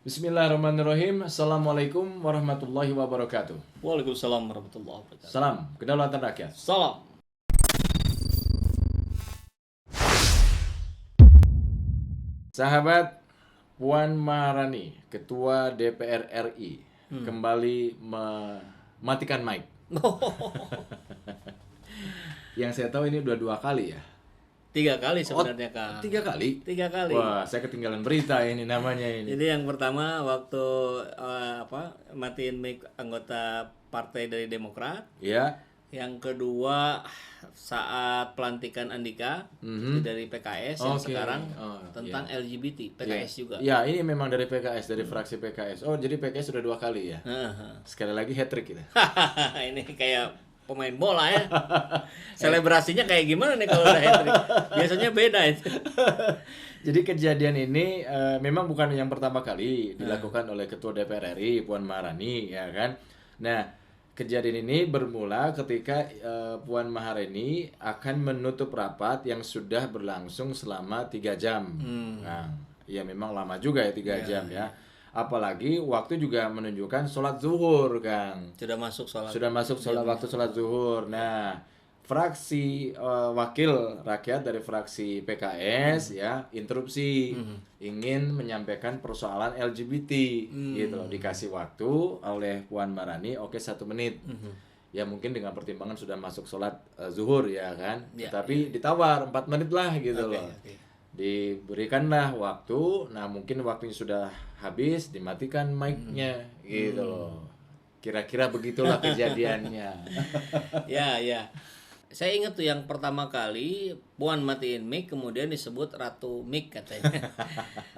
Bismillahirrahmanirrahim. Assalamualaikum warahmatullahi wabarakatuh. Waalaikumsalam warahmatullahi wabarakatuh. Salam kedaulatan rakyat. Salam. Sahabat, Puan Maharani, Ketua DPR RI, kembali mematikan mic. Yang saya tahu ini udah 2 kali ya. 3 kali sebenarnya, Kang. 3 kali? 3 kali. Wah, saya ketinggalan berita ini namanya ini. Jadi yang pertama waktu matiin mic anggota partai dari Demokrat. Ya. Yang kedua saat pelantikan Andika dari PKS yang sekarang tentang LGBT PKS juga. Ya, ini memang dari PKS, dari fraksi PKS. Oh, jadi PKS sudah 2 kali ya. Sekali lagi hat-trick kita. Ini kayak pemain bola ya. Selebrasinya kayak gimana nih kalau udah hat-trick? Biasanya beda itu. Jadi kejadian ini memang bukan yang pertama kali dilakukan oleh Ketua DPR RI Puan Maharani, ya kan. Nah, kejadian ini bermula ketika Puan Maharani akan menutup rapat yang sudah berlangsung selama 3 jam. Nah, ya memang lama juga ya 3 jam ya. Apalagi waktu juga menunjukkan sholat zuhur, Kang. Sudah masuk Waktu sholat zuhur. Nah, fraksi wakil rakyat dari fraksi PKS ya interupsi ingin menyampaikan persoalan LGBT gitu loh. Dikasih waktu oleh Puan Maharani 1 menit. Ya mungkin dengan pertimbangan sudah masuk sholat zuhur ya kan. Tapi ditawar 4 menit lah gitu loh. Diberikanlah waktu. Nah mungkin waktunya sudah habis, dimatikan mic-nya gitu loh. Kira-kira begitulah kejadiannya. Ya. Saya ingat tuh yang pertama kali Puan matiin mic, kemudian disebut Ratu Mic katanya.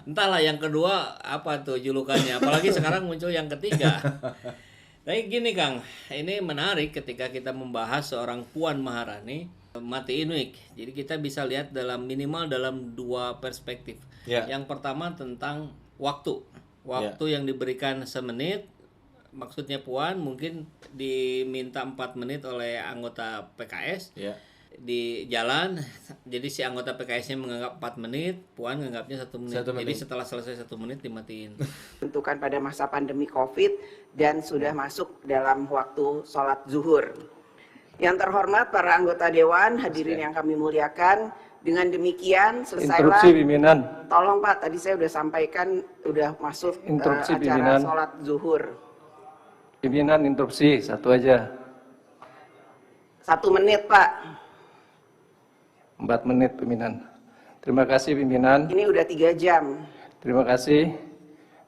Entahlah yang kedua apa tuh julukannya. Apalagi sekarang muncul yang ketiga. Tapi gini Kang, ini menarik ketika kita membahas seorang Puan Maharani matiin mic. Jadi kita bisa lihat minimal dalam 2 perspektif. Yang pertama tentang waktu yang diberikan semenit. Maksudnya Puan mungkin diminta 4 menit oleh anggota PKS di jalan. Jadi si anggota PKS-nya menganggap 4 menit, Puan menganggapnya 1 menit. Jadi setelah selesai 1 menit dimatiin. Tentukan pada masa pandemi COVID dan sudah masuk dalam waktu sholat zuhur. Yang terhormat para anggota Dewan, hadirin yang kami muliakan, dengan demikian selesailah. Interupsi pimpinan. Tolong Pak, tadi saya sudah sampaikan, sudah masuk Interupsi acara pimpinan. sholat zuhur. Pimpinan interupsi, 1 aja. 1 menit Pak. 4 menit pimpinan. Terima kasih pimpinan. Ini udah 3 jam. Terima kasih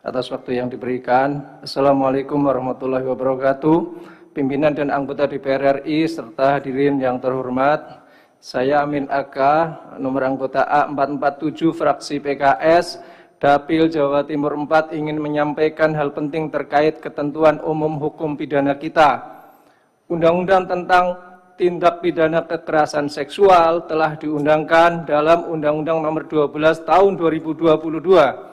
atas waktu yang diberikan. Assalamualaikum warahmatullahi wabarakatuh. Pimpinan dan anggota DPR RI serta hadirin yang terhormat. Saya Amin Aka, nomor anggota A447 fraksi PKS, Dapil Jawa Timur 4 ingin menyampaikan hal penting terkait ketentuan umum hukum pidana kita. Undang-undang tentang tindak pidana kekerasan seksual telah diundangkan dalam Undang-Undang Nomor 12 Tahun 2022.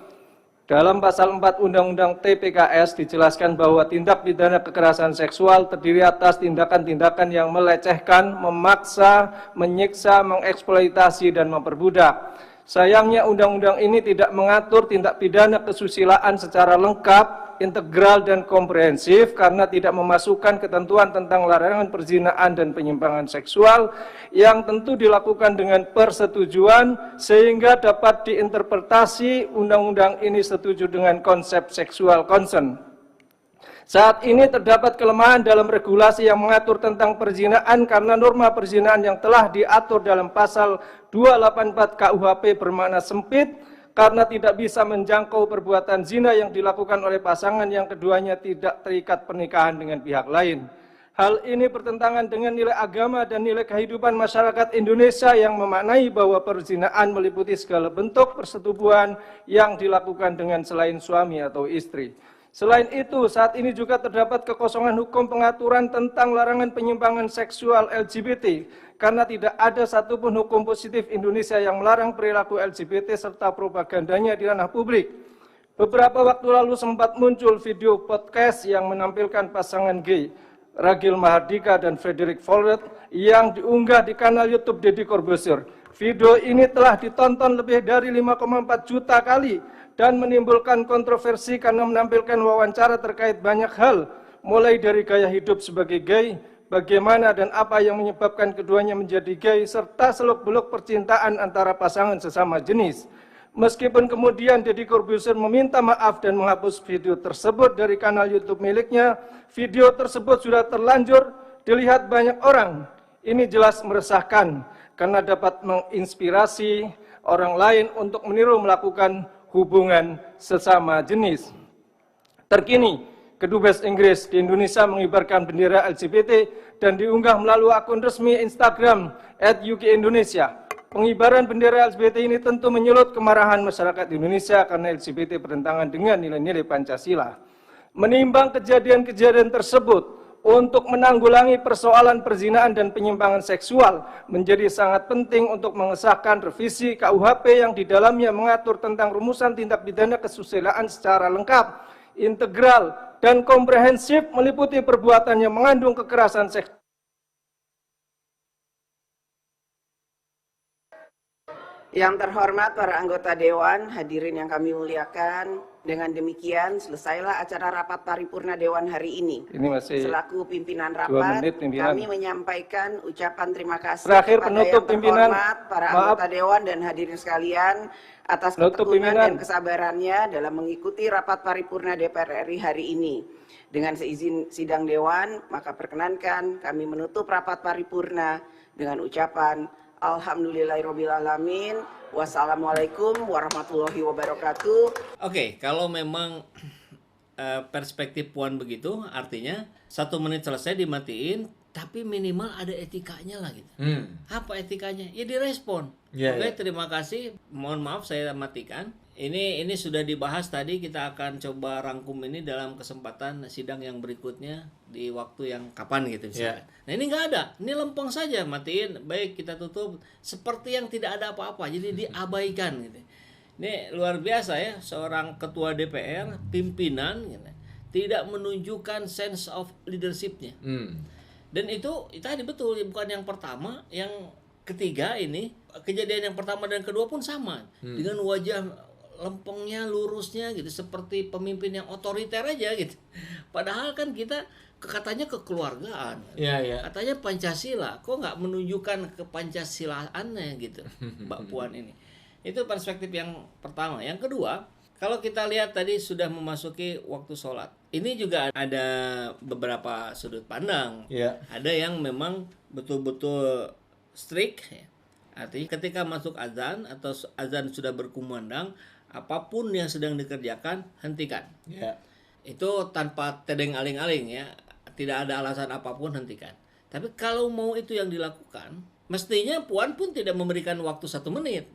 Dalam pasal 4 Undang-Undang TPKS dijelaskan bahwa tindak pidana kekerasan seksual terdiri atas tindakan-tindakan yang melecehkan, memaksa, menyiksa, mengeksploitasi, dan memperbudak. Sayangnya undang-undang ini tidak mengatur tindak pidana kesusilaan secara lengkap, integral, dan komprehensif karena tidak memasukkan ketentuan tentang larangan perzinahan dan penyimpangan seksual yang tentu dilakukan dengan persetujuan sehingga dapat diinterpretasi undang-undang ini setuju dengan konsep sexual consent. Saat ini terdapat kelemahan dalam regulasi yang mengatur tentang perzinahan karena norma perzinahan yang telah diatur dalam pasal 284 KUHP bermakna sempit karena tidak bisa menjangkau perbuatan zina yang dilakukan oleh pasangan yang keduanya tidak terikat pernikahan dengan pihak lain. Hal ini bertentangan dengan nilai agama dan nilai kehidupan masyarakat Indonesia yang memaknai bahwa perzinahan meliputi segala bentuk persetubuhan yang dilakukan dengan selain suami atau istri. Selain itu, saat ini juga terdapat kekosongan hukum pengaturan tentang larangan penyimpangan seksual LGBT, karena tidak ada satupun hukum positif Indonesia yang melarang perilaku LGBT serta propagandanya di ranah publik. Beberapa waktu lalu sempat muncul video podcast yang menampilkan pasangan gay. Ragil Mahardika dan Frederick Forward yang diunggah di kanal YouTube Deddy Corbuzier. Video ini telah ditonton lebih dari 5,4 juta kali dan menimbulkan kontroversi karena menampilkan wawancara terkait banyak hal, mulai dari gaya hidup sebagai gay, bagaimana dan apa yang menyebabkan keduanya menjadi gay, serta seluk-beluk percintaan antara pasangan sesama jenis. Meskipun kemudian Deddy Corbuzier meminta maaf dan menghapus video tersebut dari kanal YouTube miliknya, video tersebut sudah terlanjur dilihat banyak orang. Ini jelas meresahkan karena dapat menginspirasi orang lain untuk meniru melakukan hubungan sesama jenis. Terkini, Kedubes Inggris di Indonesia mengibarkan bendera LGBT dan diunggah melalui akun resmi Instagram @UK-Indonesia. Pengibaran bendera LGBT ini tentu menyulut kemarahan masyarakat Indonesia karena LGBT bertentangan dengan nilai-nilai Pancasila. Menimbang kejadian-kejadian tersebut, untuk menanggulangi persoalan perzinaan dan penyimpangan seksual menjadi sangat penting untuk mengesahkan revisi KUHP yang di dalamnya mengatur tentang rumusan tindak pidana kesusilaan secara lengkap, integral, dan komprehensif meliputi perbuatan yang mengandung kekerasan seksual. Yang terhormat para anggota Dewan, hadirin yang kami muliakan, dengan demikian selesailah acara rapat paripurna Dewan hari ini. Ini masih Selaku pimpinan rapat, menit, pimpinan. kami menyampaikan ucapan terima kasih Terakhir, kepada penutup, yang pimpinan. terhormat para Maaf. anggota Dewan dan hadirin sekalian atas Penutup, ketekunan pimpinan. dan kesabarannya dalam mengikuti rapat paripurna DPR RI hari ini. Dengan seizin sidang Dewan, maka perkenankan kami menutup rapat paripurna dengan ucapan Alhamdulillahirrabbilalamin. Wassalamualaikum warahmatullahi wabarakatuh. Oke, kalau memang perspektif Puan begitu, artinya 1 menit selesai dimatiin, tapi minimal ada etikanya lah gitu. Apa etikanya? Ya direspon. Ya, Oke, ya. terima kasih. Mohon maaf saya matikan. Ini sudah dibahas tadi, kita akan coba rangkum ini dalam kesempatan sidang yang berikutnya di waktu yang kapan gitu misalkan. Nah ini nggak ada, ini lempeng saja, matiin, baik kita tutup seperti yang tidak ada apa-apa, jadi diabaikan gitu. Ini luar biasa ya, seorang ketua DPR, pimpinan gitu, tidak menunjukkan sense of leadership-nya. Dan itu tadi betul, bukan yang pertama, yang ketiga ini, kejadian yang pertama dan kedua pun sama, dengan wajah lempengnya, lurusnya gitu, seperti pemimpin yang otoriter aja gitu. Padahal kan kita katanya kekeluargaan, katanya Pancasila, kok nggak menunjukkan kepancasilaannya gitu, Mbak Puan ini. Itu perspektif yang pertama. Yang kedua, kalau kita lihat tadi sudah memasuki waktu sholat, ini juga ada beberapa sudut pandang. Ada yang memang betul-betul strict, ya. Artinya ketika masuk azan atau azan sudah berkumandang, apapun yang sedang dikerjakan, hentikan. Itu tanpa tedeng aling-aling ya, tidak ada alasan apapun, hentikan. Tapi kalau mau itu yang dilakukan, mestinya Puan pun tidak memberikan waktu 1 menit,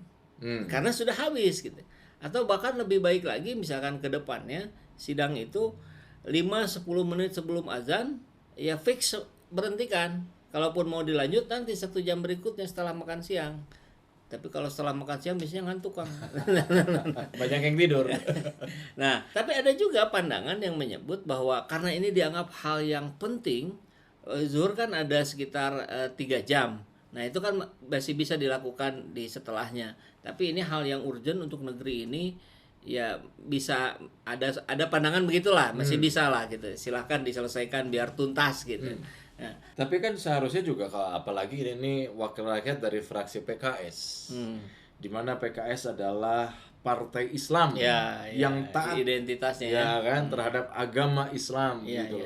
karena sudah habis gitu. Atau bahkan lebih baik lagi, misalkan ke depannya sidang itu 5-10 menit sebelum azan, ya fix berhentikan. Kalaupun mau dilanjut nanti 1 jam berikutnya setelah makan siang. Tapi kalau setelah makan siang biasanya ngantuk, Kang. Banyak yang tidur. Nah, tapi ada juga pandangan yang menyebut bahwa karena ini dianggap hal yang penting, zuhur kan ada sekitar 3 jam. Nah, itu kan masih bisa dilakukan di setelahnya. Tapi ini hal yang urgent untuk negeri ini, ya bisa ada pandangan begitulah, masih bisa lah gitu. Silahkan diselesaikan biar tuntas gitu. Nah, Tapi kan seharusnya juga kalau apalagi ini wakil rakyat dari fraksi PKS, di mana PKS adalah partai Islam yang taat identitasnya ya kan terhadap agama Islam gitu.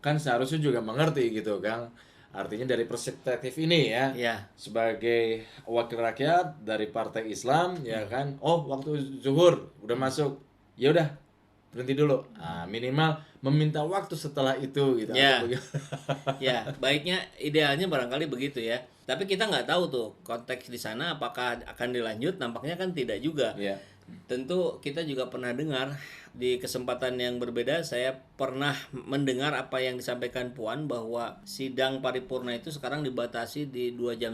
Kan seharusnya juga mengerti gitu kan. Artinya dari perspektif ini ya, sebagai wakil rakyat dari partai Islam ya kan, oh waktu zuhur udah masuk, ya udah berhenti dulu. Minimal meminta waktu setelah itu gitu. Ya, baiknya idealnya barangkali begitu ya. Tapi kita nggak tahu tuh konteks di sana apakah akan dilanjut, nampaknya kan tidak juga. Tentu kita juga pernah dengar di kesempatan yang berbeda, saya pernah mendengar apa yang disampaikan Puan bahwa sidang paripurna itu sekarang dibatasi di 2,5 jam.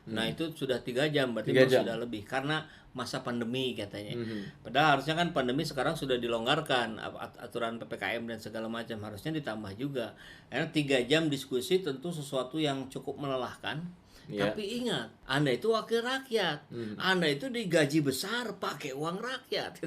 Nah itu sudah 3 jam, berarti 3 jam. sudah lebih karena masa pandemi katanya. Padahal harusnya kan pandemi sekarang sudah dilonggarkan aturan PPKM dan segala macam, harusnya ditambah juga. Karena 3 jam diskusi tentu sesuatu yang cukup melelahkan. Iya. Tapi ingat, Anda itu wakil rakyat. Anda itu digaji besar pakai uang rakyat.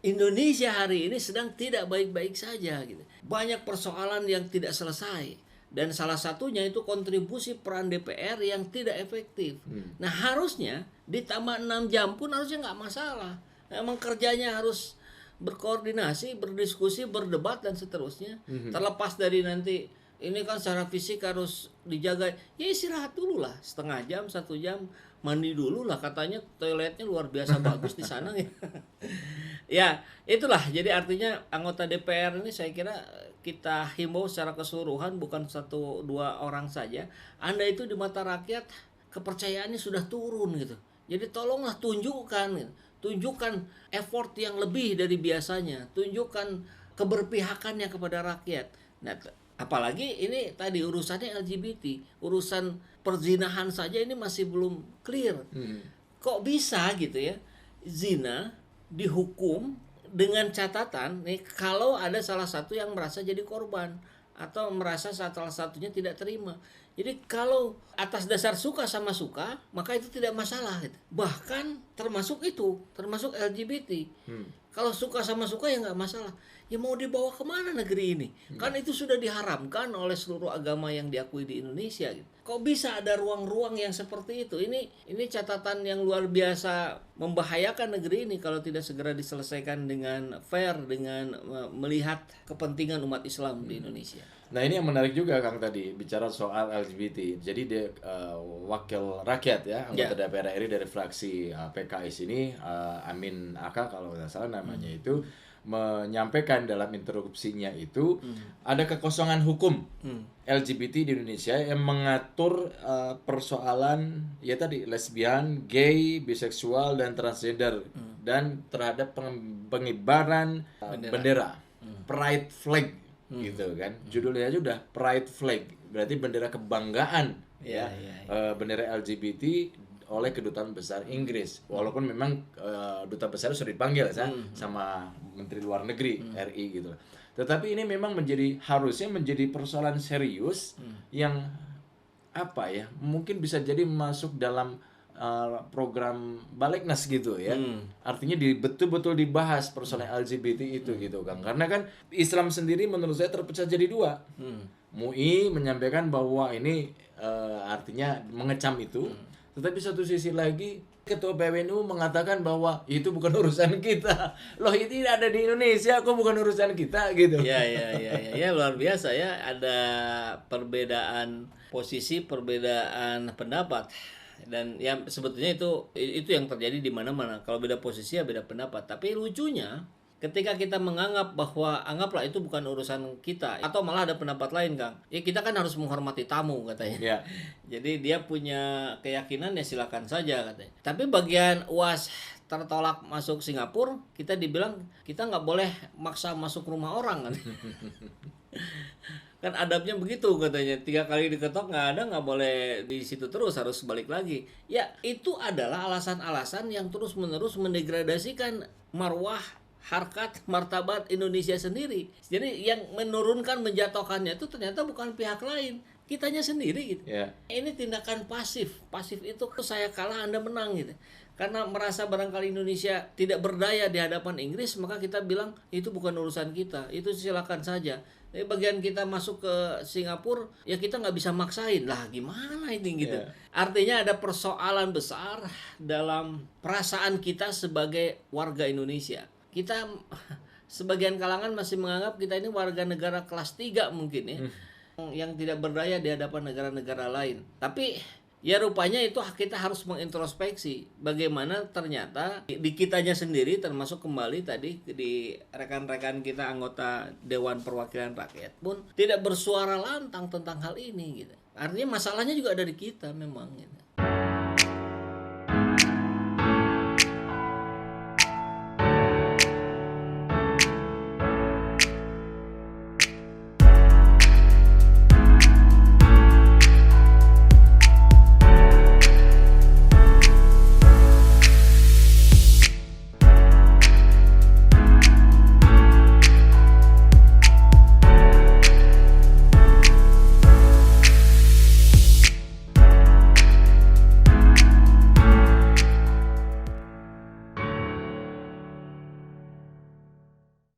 Indonesia hari ini sedang tidak baik-baik saja gitu. Banyak persoalan yang tidak selesai. Dan salah satunya itu kontribusi peran DPR yang tidak efektif. Nah harusnya ditambah 6 jam pun harusnya nggak masalah. Emang kerjanya harus berkoordinasi, berdiskusi, berdebat dan seterusnya. Terlepas dari nanti ini kan secara fisik harus dijaga, ya istirahat dulu lah, setengah jam, 1 jam, mandi dulu lah, katanya toiletnya luar biasa bagus di sana ya. Ya itulah, jadi artinya anggota DPR ini saya kira kita himbau secara keseluruhan, bukan 1-2 orang saja. Anda itu di mata rakyat kepercayaannya sudah turun gitu, jadi tolonglah tunjukkan gitu. Tunjukkan effort yang lebih dari biasanya, tunjukkan keberpihakannya kepada rakyat. Nah apalagi ini tadi urusannya LGBT, urusan perzinahan saja ini masih belum clear. Kok bisa gitu ya, zina dihukum dengan catatan nih kalau ada salah satu yang merasa jadi korban atau merasa salah satunya tidak terima. Jadi kalau atas dasar suka sama suka, maka itu tidak masalah gitu. Bahkan termasuk LGBT. Kalau suka sama suka ya nggak masalah. Ya mau dibawa kemana negeri ini? Kan itu sudah diharamkan oleh seluruh agama yang diakui di Indonesia gitu. Kok bisa ada ruang-ruang yang seperti itu? Ini catatan yang luar biasa membahayakan negeri ini kalau tidak segera diselesaikan dengan fair, dengan melihat kepentingan umat Islam di Indonesia. Nah ini yang menarik juga Kang tadi bicara soal LGBT. Jadi dia wakil rakyat ya, anggota DPR RI dari fraksi PKS ini, Amin Aka kalau nggak salah namanya itu, menyampaikan dalam interupsinya itu ada kekosongan hukum LGBT di Indonesia yang mengatur persoalan ya tadi lesbian, gay, biseksual dan transgender dan terhadap pengibaran bendera pride flag gitu kan. Judulnya aja udah pride flag, berarti bendera kebanggaan bendera LGBT oleh kedutaan besar Inggris, walaupun memang duta besar sudah dipanggil sama Menteri Luar Negeri RI gitu. Tetapi ini memang harusnya menjadi persoalan serius yang apa ya, mungkin bisa jadi masuk dalam program Balegnas gitu ya. Artinya betul-betul dibahas persoalan LGBT itu gitu Kang. Karena kan Islam sendiri menurut saya terpecah jadi 2. MUI menyampaikan bahwa ini artinya mengecam itu. Tetapi satu sisi lagi Ketua PWNU mengatakan bahwa itu bukan urusan kita. Loh itu ada di Indonesia, kok bukan urusan kita gitu. Ya luar biasa ya, ada perbedaan posisi, perbedaan pendapat. Dan ya sebetulnya itu yang terjadi di mana-mana. Kalau beda posisi ya beda pendapat. Tapi lucunya ketika kita menganggap bahwa anggaplah itu bukan urusan kita atau malah ada pendapat lain Kang, ya kita kan harus menghormati tamu katanya. Jadi dia punya keyakinan ya silakan saja katanya. Tapi bagian UAS tertolak masuk Singapura, kita dibilang kita nggak boleh maksa masuk rumah orang kan. Kan adabnya begitu katanya, 3 kali diketok nggak boleh di situ terus, harus balik lagi. Ya itu adalah alasan-alasan yang terus-menerus mendegradasikan marwah, harkat, martabat Indonesia sendiri. Jadi yang menurunkan, menjatuhkannya itu ternyata bukan pihak lain, kitanya sendiri gitu. Ini tindakan pasif. Pasif itu saya kalah Anda menang gitu. Karena merasa barangkali Indonesia tidak berdaya di hadapan Inggris, maka kita bilang itu bukan urusan kita, itu silakan saja. Tapi bagian kita masuk ke Singapura, ya kita nggak bisa maksain lah, gimana ini gitu. Artinya ada persoalan besar dalam perasaan kita sebagai warga Indonesia. Kita sebagian kalangan masih menganggap kita ini warga negara kelas 3 mungkin ya, yang tidak berdaya di hadapan negara-negara lain. Tapi ya rupanya itu kita harus mengintrospeksi bagaimana ternyata di kitanya sendiri, termasuk kembali tadi di rekan-rekan kita anggota Dewan Perwakilan Rakyat pun tidak bersuara lantang tentang hal ini gitu. Artinya masalahnya juga ada di kita memang gitu.